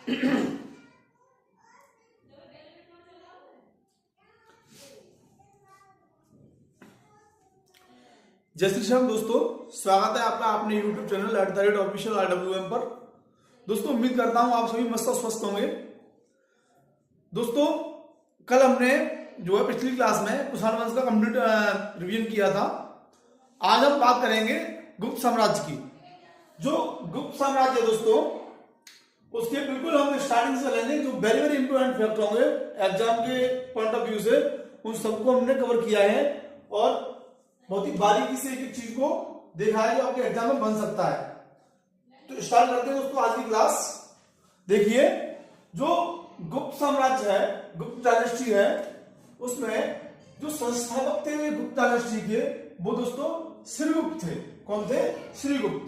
जय श्री श्याम दोस्तों, स्वागत है आपका अपने यूट्यूब चैनल @ऑफिशियल RWM पर। दोस्तों उम्मीद करता हूं आप सभी मस्त स्वस्थ होंगे। दोस्तों कल हमने जो है पिछली क्लास में कुषाण वंश का कंप्लीट रिवीजन किया था। आज हम बात करेंगे गुप्त साम्राज्य की। जो गुप्त साम्राज्य है दोस्तों, उसके बिल्कुल हम स्टार्टिंग से लेंगे। जो वेरी वेरी इंपोर्टेंट फैक्ट होंगे एग्जाम के पॉइंट ऑफ व्यू से, उन सबको हमने कवर किया है और बहुत ही बारीकी से एक एक चीज को देखा है जो आपके एग्जाम में बन सकता है। तो स्टार्ट करते हैं दोस्तों आज की क्लास। देखिए, जो गुप्त साम्राज्य है, गुप्त डायनेस्टी है, उसमें जो संस्थापक थे गुप्त डायनेस्टी के, वो दोस्तों श्रीगुप्त थे। कौन थे? श्रीगुप्त।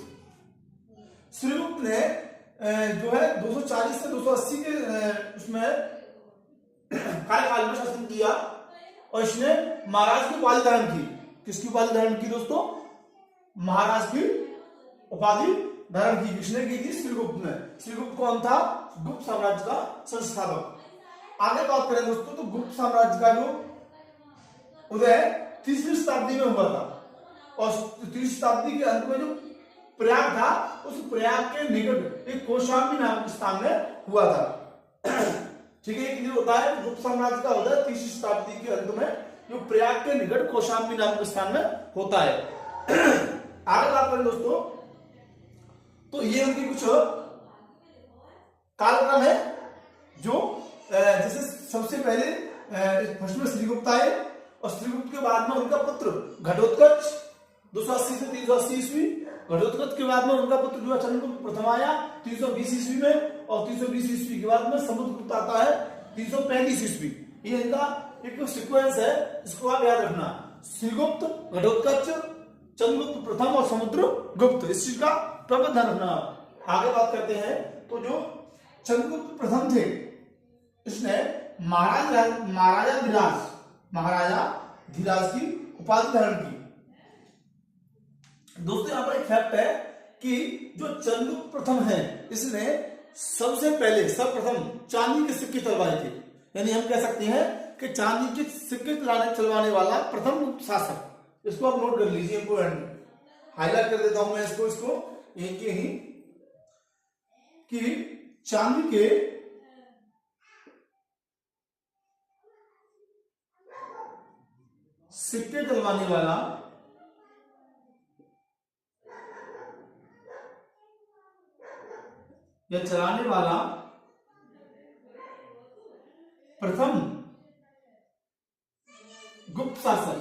श्रीगुप्त ने जो है 240 से 280 के उसमें कार्यकाल में शासन किया और इसने महाराज की उपाधि धारण की। किसकी उपाधि धारण की दोस्तों? महाराज की उपाधि धारण की। किसने की थी? श्रीगुप्त ने। श्रीगुप्त कौन था? गुप्त साम्राज्य का संस्थापक। आगे बात करें दोस्तों, तो गुप्त साम्राज्य का जो उदय 3वीं शताब्दी में हुआ था और 3वीं शताब्दी के अंत में जो प्रयाग था, उस प्रयाग के निकट एक कौशाम्बी नामक स्थान में हुआ था। ठीक है, क्लियर होता है। गुप्त साम्राज्य का उदय 3वीं शताब्दी के अंत में जो प्रयाग के निकट कौशाम्बी नामक स्थान में होता है। आगे बात करें दोस्तों, तो ये उनकी कुछ कालक्रम है। जो जैसे सबसे पहले फर्स्ट में श्रीगुप्त आए और श्रीगुप्त के बाद में उनका पुत्र घटोत्कच 280 से 380 ईस्वी। घटोत्कच के बाद में उनका पुत्र जो है चंद्रगुप्त प्रथम आया 320 ईस्वी में, और 320 ईस्वी के बाद में समुद्रगुप्त आता है 335 ईस्वी। ये इनका एक सीक्वेंस है, इसको आप याद रखना। श्रीगुप्त, घटोत्कच, चंद्रगुप्त प्रथम और समुद्रगुप्त, इस चीज का प्रबंध ध्यान रखना। आगे बात करते हैं, तो जो चंद्रगुप्त प्रथम थे, इसने महाराजा धीराज की उपाधि धारण की। दोस्तों यहाँ पर एक फैक्ट है कि जो चंद्रगुप्त प्रथम है, इसने सबसे पहले सर्वप्रथम चांदी के सिक्के चलवाए थे। यानी हम कह सकते हैं कि चांदी के सिक्के चलवाने वाला प्रथम गुप्त शासक। इसको आप नोट कर लीजिए, इंपोर्टेंट हाईलाइट कर देता हूं मैं इसको एक ही कि चांदी के सिक्के चलवाने वाला या चलाने वाला प्रथम गुप्त शासक।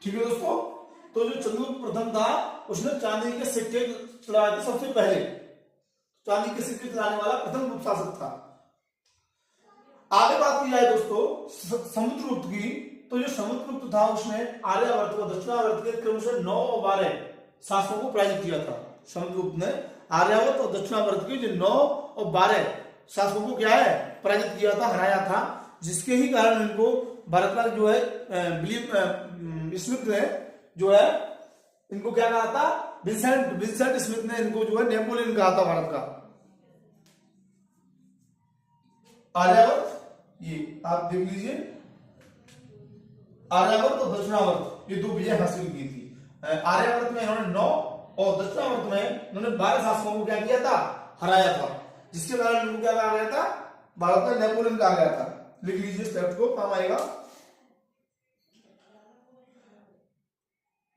ठीक है दोस्तों, तो जो चंद्रगुप्त प्रथम था, उसने चांदी के सिक्के चलाए थे सबसे पहले। चांदी के सिक्के चलाने वाला प्रथम गुप्त शासक था। आगे बात की जाए दोस्तों समुद्रगुप्त की, तो जो समुद्रगुप्त था, उसने आर्यावर्त व दक्षिणावर्त के क्रमशः 9 और 12 शासकों को पराजित किया था। समुद्रगुप्त ने आर्यावर्त और दक्षिणावर्त के जो 9 और 12 शासकों को क्या है? पराजित किया था, हराया था। जिसके ही कारण इनको भारत का जो है विलियम स्मिथ ने जो है इनको क्या कहा था? विंसेंट स्मिथ ने इनको जो है नेपोलियन कहा था भारत का। आर्यावर्त, ये आप देख लीजिए, आर्यावर्त और दक्षिणावर्त ये 2 विजय हासिल की थी। आर्यावर्त में इन्होंने 9 और दक्षिणावर्त में इन्होंने 12 शासकों को क्या किया था? हराया था। जिसके कारण इनको क्या कहा गया था? भारत का नेपोलियन कहा गया था। लिख लीजिए, इस टेक्स्ट को, काम आएगा।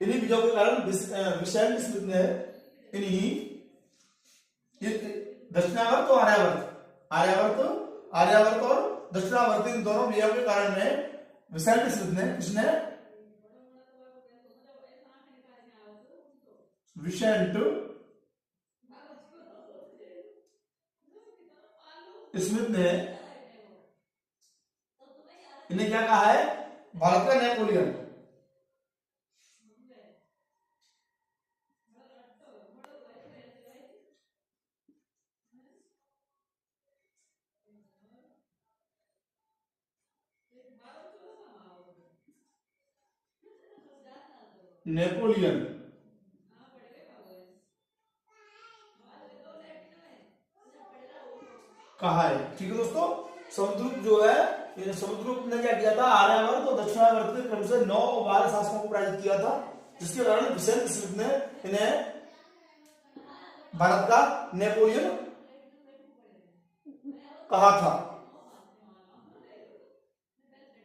इन्हीं विजयों के कारण विंसेंट स्मिथ ने इन्हीं दक्षिणावर्त और आर्यावर्त और दक्षिणावर्त, इन दोनों विजयों के कारण में विंसेंट स्मिथ ने इन्हें क्या कहा है? भारत का नेपोलियन। नेपोलियन कहा है। ठीक है दोस्तों, समुद्रगुप्त जो है, ये समुद्रगुप्त ने क्या किया था, आर्यावर्त और दक्षिणावर्त के क्रम से 9 और 12 शासकों को पराजित किया था, जिसके कारण विसेंट स्मिथ ने इन्हें भारत का नेपोलियन कहा था।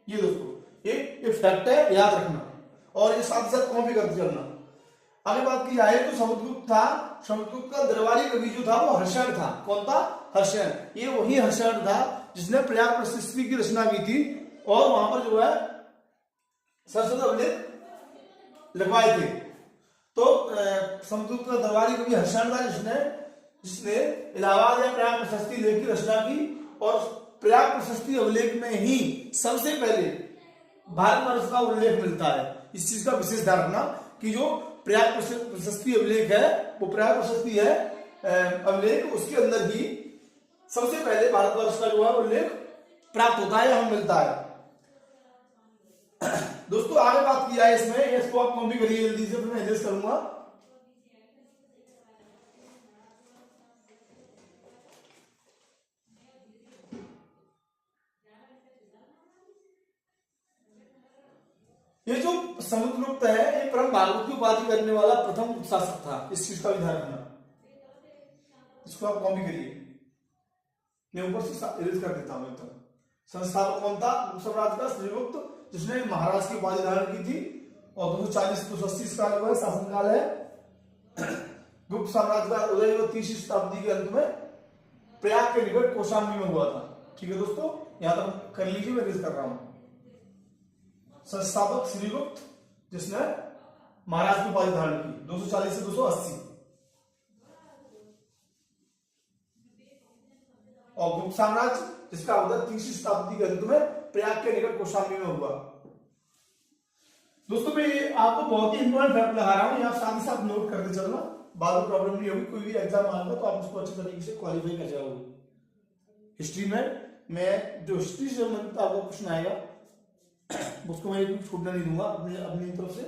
ये दोस्तों ये फैक्ट है, याद रखना, और ये साथ साथ कॉपी करते चलना। आगे बात की जाए तो समुद्रगुप्त था, समुद्रगुप्त का दरबारी कवि जो था वो हर्षण था। कौन था? हर्षण। ये वही हर्षण था जिसने प्रयाग प्रशस्ति की रचना की थी और वहां पर जो है सरस्वती अभिलेख लिखवाए थे। तो समुद्रगुप्त का दरबारी कवि हर्षण था जिसने इलाहाबाद या प्रयाग प्रशस्ति लेख की रचना की, और प्रयाग प्रशस्ति अभिलेख में ही सबसे पहले भारतवर्ष का उल्लेख मिलता है। इस चीज का विशेष ध्यान रखना कि जो प्रयाग प्रशस्ति अभिलेख है वो प्रयाग प्रशस्ति है अभिलेख, उसके अंदर ही सबसे पहले भारतवर्ष का जो है उल्लेख प्राप्त होता है, हमें मिलता है। दोस्तों आगे बात की जाए इसमें, इसको आप कॉपी करिए जल्दी से, फिर मैं एड्रेस करूंगा। ये जो समुद्रगुप्त है ये परम भागवत की उपाधि करने वाला प्रथम शासक था। इस चीज का भी ध्यान रखना, इसको आप कॉपी करिए, मैं ऊपर से इरेज कर देता हूं एकदम। संस्थापक कौन था? साम्राज्य का श्रीगुप्त, जिसने महाराज की उपाधि धारण की थी, और 240-280 इसका जो है शासनकाल है। गुप्त साम्राज्य का उदय 30वीं शताब्दी के अंत में प्रयाग के निकट कौशाम्बी में हुआ था। ठीक है दोस्तों, यहां तक कर लीजिए, मैं इरेज कर रहा हूं। संस्थापक श्रीगुप्त, जिसने महाराज की उपाधि धारण की 240 से 280, और गुप्त साम्राज्य जिसका उदय 30वीं शताब्दी के अंत में प्रयाग के निकट कौशाम्बी में हुआ। दोस्तों मैं ये आपको बहुत ही इंपॉर्टेंट फैक्ट लगा रहा हूं, ये आप साथ ही साथ नोट करते चलना, बाद में प्रॉब्लम नहीं होगी। कोई भी एग्जाम आएगा तो आप उसको अच्छे तरीके से क्वालिफाई कर जाओगे। हिस्ट्री में मैं जो हिस्ट्री से संबंधित आपको प्रश्न आएगा उसको मैं एक छूटने नहीं दूंगा अपनी तरफ से।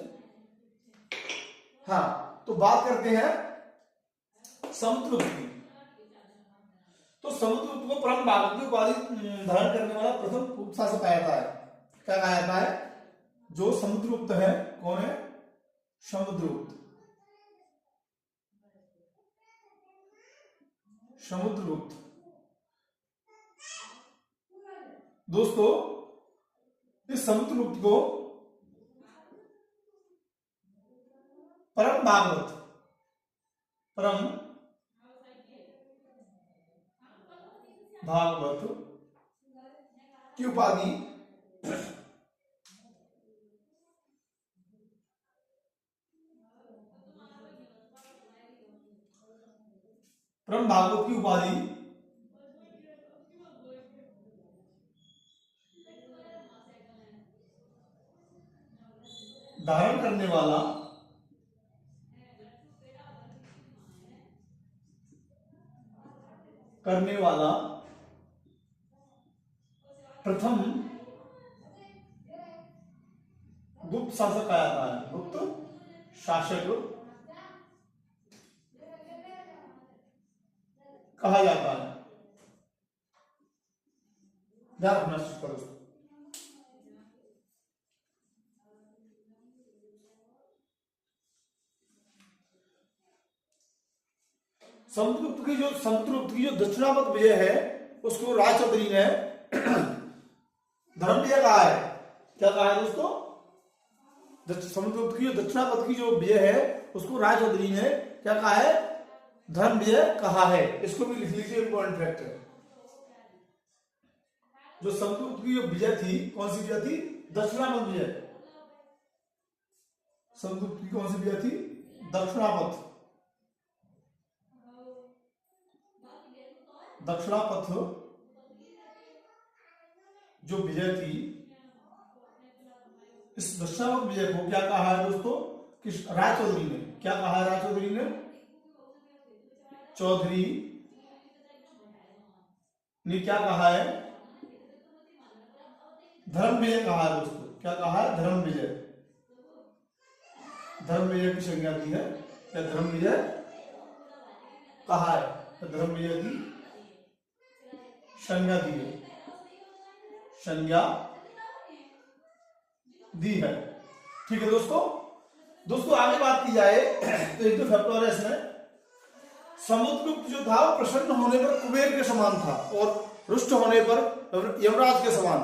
हाँ, तो बात करते हैं समुद्रगुप्त की। तो समुद्रगुप्त को परम भागवत की उपाधि धारण करने वाला प्रथम गुप्त शासक कहा जाता है। क्या कहा जाता है? जो समुद्रगुप्त है, कौन है? समुद्रगुप्त। समुद्रगुप्त दोस्तों, इस समुद्रगुप्त को परम भागवत की उपाधि धारण करने वाला प्रथम गुप्त शासक कहा जाता है। गुप्त शासक कहा जाता है। ध्यान रखना दोस्तों। समुद्रगुप्त की जो दक्षिणावर्त विजय है उसको रायचौधरी ने धर्म विजय कहा है। क्या कहा है दोस्तों? समुद्रगुप्त की जो दक्षिणावर्त की जो विजय है उसको रायचौधरी ने क्या कहा है? धर्म विजय कहा है। इसको भी लिख लीजिए, इंपॉर्टेंट फैक्ट है। जो समुद्रगुप्त की जो विजय थी, कौन सी विजय थी? दक्षिणावर्त विजय। समुद्रगुप्त की कौन सी विजय थी? दक्षिणावर्त जो विजय थी, इस दक्षिणावर्त विजय को क्या कहा है दोस्तों? कि रायचौधरी ने क्या कहा है? रायचौधरी ने क्या कहा है? धर्म विजय कहा है दोस्तों। क्या कहा है? धर्म विजय। धर्मविजय की संज्ञा दी है या धर्मविजय कहा है, तो धर्मविजय की संज्ञा दी है, संज्ञा दी है। ठीक है दोस्तों आगे बात की जाए तो एक तो फैक्टर है इसमें, समुद्रगुप्त जो था वो प्रसन्न होने पर कुबेर के समान था और रुष्ट होने पर यमराज के समान।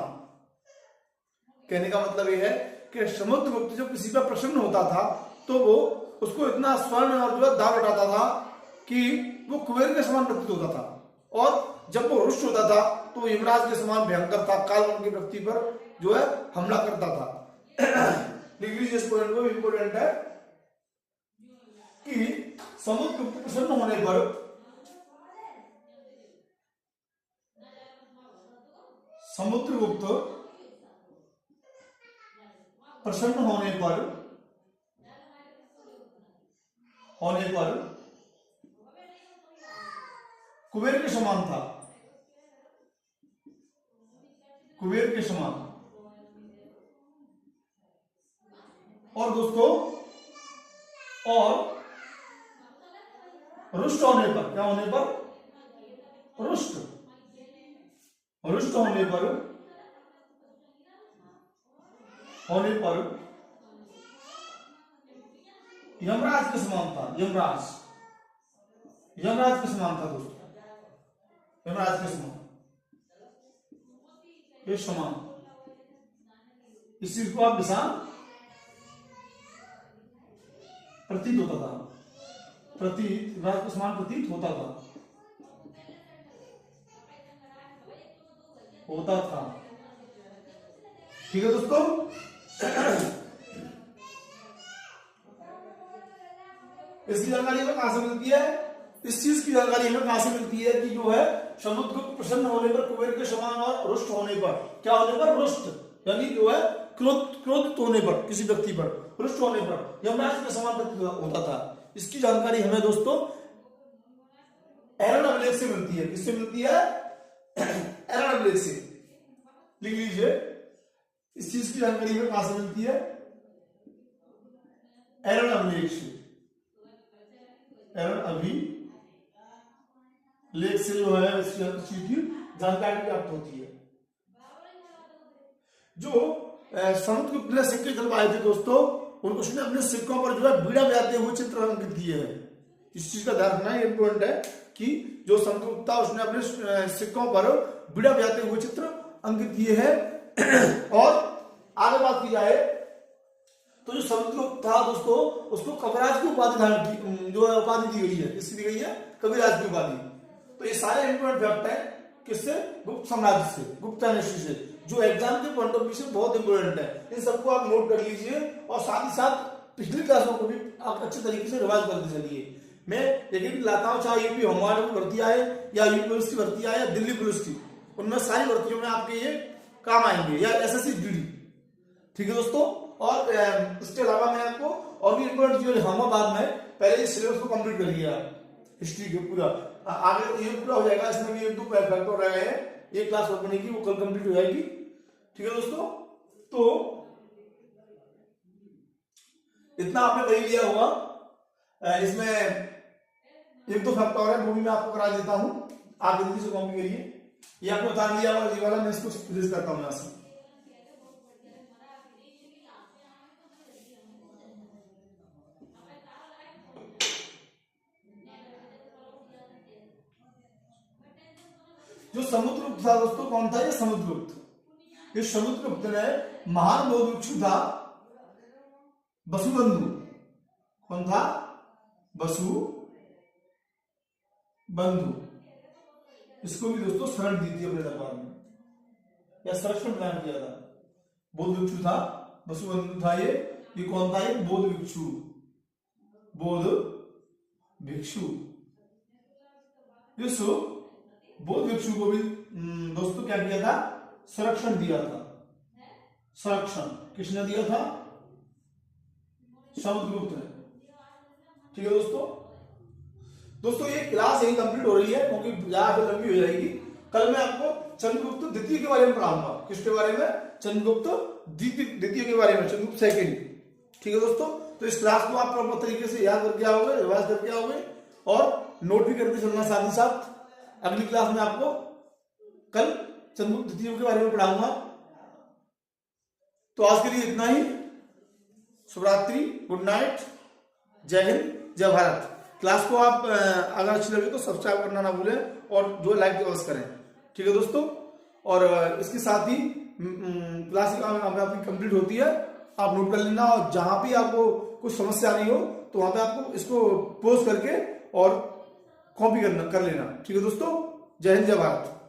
कहने का मतलब यह है कि समुद्रगुप्त जो किसी पर प्रसन्न होता था तो वो उसको इतना स्वर्ण और जो दान उठाता था कि वो कुबेर के समान प्रतीत होता था, और जब वो रुष्ट होता था तो यमराज के समान भयंकर था, काल के व्यक्ति पर जो है हमला करता था। लिख लीजिए इस पॉइंट को, इंपोर्टेंट है कि समुद्रगुप्त प्रसन्न होने पर समुद्रगुप्त प्रसन्न होने पर कुबेर के समान था, कुबेर के समान। और दोस्तों और रुष्ट होने पर, क्या होने पर, रुष्ट होने पर यमराज के समान था, यमराज के समान था दोस्तों, यमराज के समान, ये समान, इस चीज को आप निशान प्रतीत होता था, प्रतीत, यमराज के समान प्रतीत होता था। ठीक है दोस्तों, इसकी जानकारी हमें कहां से मिलती है, इस चीज की जानकारी हमें कहां से मिलती है कि जो है समुद्रगुप्त प्रसन्न होने पर कुबेर के समान और रुष्ट होने पर, क्या होने पर, रुष्ट, यानी जो है क्रोधित होने पर, किसी व्यक्ति पर रुष्ट होने पर यमराज के समान प्रतीत होता था। इसकी जानकारी हमें दोस्तों एरन अभिलेख से मिलती है। किससे मिलती है, एरन अभिलेख से। लिख लीजिए, इस चीज की जानकारी हमें कहां से मिलती है, एरन अभिलेख से, एरन अभिलेख से जो है इस चीज की जानकारी प्राप्त होती है। जो समुद्रगुप्त ने सिक्के चलवाए थे दोस्तों, उनको उसने अपने सिक्कों पर जो है बीड़ा बजाते हुए चित्र अंकित किए हैं। इस चीज का ध्यान रखना है, इंपॉर्टेंट है कि जो समुद्रगुप्त था उसने अपने सिक्कों पर बीड़ा बजाते हुए चित्र अंकित किए हैं। और आगे बात की जाए तो जो समुद्रगुप्त था दोस्तों, उसको कविराज की उपाधि जो उपाधि दी गई है, किसकी दी गई है, कविराज की उपाधि। तो ये सारे इंपॉर्टेंट फैक्ट है किससे, गुप्त साम्राज्य से, गुप्त डायनेस्टी से, जो एग्जाम के पॉइंट ऑफ व्यू से बहुत इंपॉर्टेंट है। इन सबको आप नोट कर लीजिए और साथ ही साथ पिछली क्लासों को भी आप अच्छे तरीके से रिवाइज करते चलिए। मैं यकीन दिलाता हूँ, चाहे यूपी होम गार्ड की भर्ती आए या यूपी पुलिस की भर्ती आए या दिल्ली पुलिस की, उनमें सारी भर्तियों में आपके ये काम आएंगे, या एसएससी जीडी। ठीक है दोस्तों, और इसके अलावा मैं आपको और भी इंपॉर्टेंट चीजें दिखाऊंगा बाद में। पहले इस सिलेबस को कंप्लीट कर लिया हिस्ट्री के पूरा, आगे ये पूरा हो जाएगा। इसमें भी एक दो फैक्टर रह गए हैं, एक क्लास और बनेगी, वो कल कंप्लीट हो जाएगी। ठीक है दोस्तों, तो इतना आपने कर लिया होगा। इसमें एक दो फैक्टर और है, वो भी मैं आपको करा देता हूं, आप जल्दी से कॉपी करिए। ये आपको बता दिया होगा, ये वाला मैं इसको फिनिश करता हूं यहां से। जो समुद्रगुप्त था दोस्तों, कौन था ये समुद्रगुप्त? इस समुद्रगुप्त ने महान बौद्ध भिक्षु था वसुबंधु। कौन था? वसुबंधु। इसको भी दोस्तों शरण दी थी अपने दरबार में, या संरक्षण प्रदान किया था। बौद्ध भिक्षु था, वसुबंधु था ये कौन था? ये बौद्ध भिक्षु, बौद्ध भिक्षु। इस बौद्ध भिक्षु को भी दोस्तों क्या किया था? संरक्षण दिया था। संरक्षण किसने दिया था? समुद्रगुप्त ने। ठीक है दोस्तों ये क्लास यही कंप्लीट हो रही है, क्योंकि ज्यादा लंबी हो जाएगी। कल मैं आपको चंद्रगुप्त द्वितीय के बारे में पढ़ाऊंगा। किसके बारे में? चंद्रगुप्त द्वितीय के बारे में, चंद्रगुप्त सेकंड। ठीक है दोस्तों, तो तो इस क्लास को आप प्रॉपर तरीके से याद करके आओगे, रिवाइज करके आओगे और नोट भी करते चलना। साथ ही साथ अगली क्लास में आपको कल चंद्रगुप्त द्वितीय के बारे में पढ़ाऊंगा। तो आज के लिए इतना ही। शुभरात्रि, गुड नाइट, जय हिंद, जय भारत। क्लास को आप अगर अच्छी लगे तो सब्सक्राइब करना ना भूलें और जो लाइक अवश्य करें। ठीक है दोस्तों, और इसके साथ ही क्लास आपकी कंप्लीट होती है, आप नोट कर लेना और जहां भी आपको कुछ समस्या नहीं हो तो वहां पे आपको इसको पोस्ट करके और कॉपी कर लेना। ठीक है दोस्तों, जय हिंद, जय भारत।